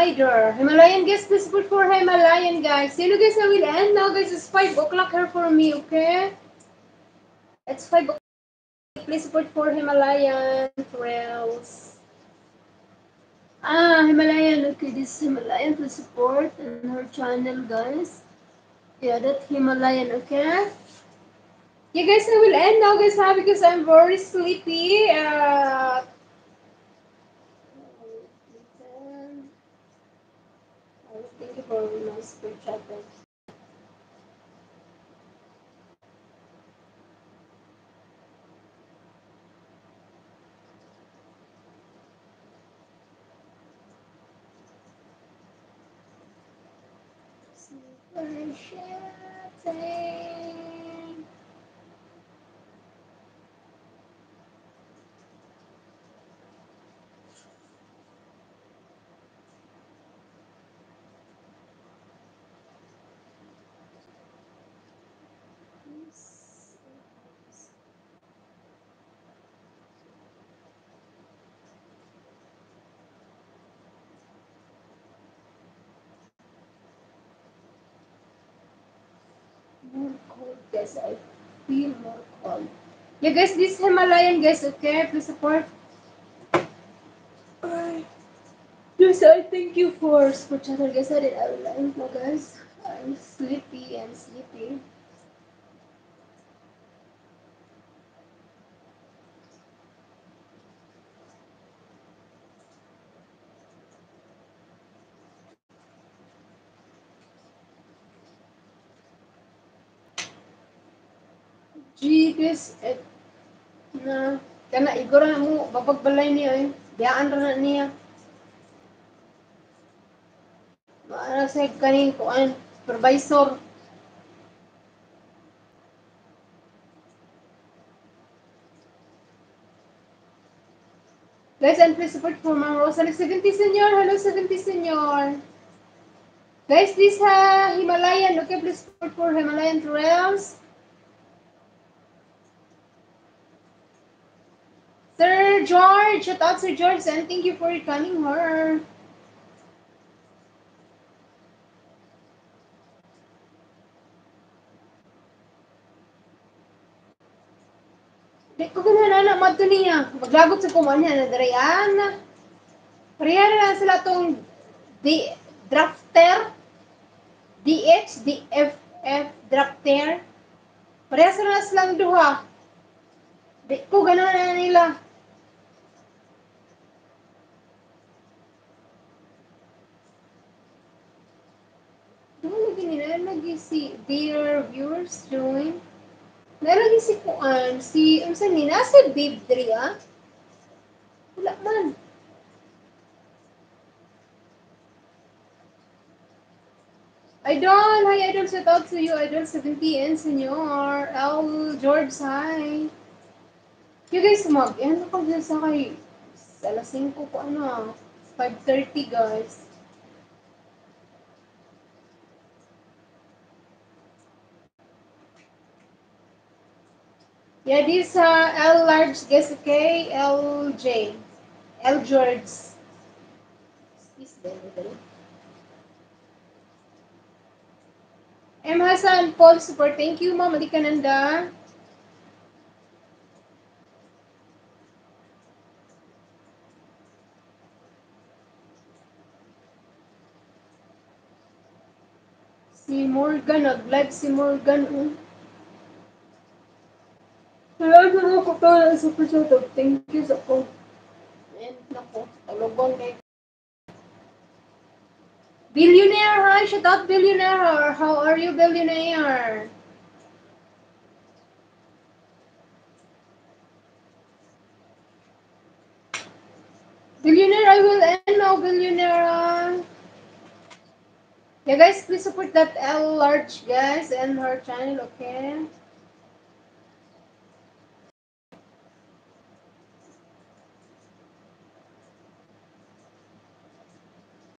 Rider. Himalayan guys, please put for Himalayan guys. See you guys, I will end now guys. It's 5 o'clock here for me, okay? It's 5 o'clock. Please put for Himalayan Trails. Himalayan. Okay, this Himalayan to support on her channel guys. Yeah, that Himalayan, okay? Yeah guys, I will end now guys because I'm very sleepy. Thank you for my super chat. Super chatting. More cold, guys. I feel more cold. Yeah, guys, this Himalayan, guys, okay? Please support. Yes, I thank you for support channel, guys. I did outline now, guys. I'm sleepy and sleepy. Gee, guys, na, kana, igor na mo, babagbalay niya eh. Biyaan ra na niya. Maara sa kanin ko, supervisor. Guys, and please support for Ma'am Rosalie 70 Senor. Hello, 70 Senor. Guys, this Himalayan. Okay, please support for Himalayan Trails. Sir George, shout out Sir George, and thank you for coming here. Di ko ganahan na madto niya. Maglagot sa kumanya na darayan. Pareha na sila tong drafter, DH, DFF, drafter. Pareha sila silang duha. Di ko ganahan na nila. Ano lagi nila? Lagi si dear viewers join. Nalagi si Kuan, si, ano sa ni, nasa babe diri Wala man. Idol! Hi, Idol! Shout out to you, Idol 70 and Senor. L. George, hi! You guys, ano ka dyan sa kay alas 5 ko, 5:30 guys. Yeah, this L large guys, okay? LJ. L George. Is there? M. Hassan, Paul Super. Thank you, Ma'am Alikananda. Si Morgan, nag-live si Morgan. Salamat mo ko to sa pagsasagot. Thank you sa po. And nako, talubong kay Billionaire. Hi, shout out Billionaire. How are you, Billionaire? Billionaire, I will end now, Billionaire. Yeah, guys, please support that L large, guys, and her channel, okay?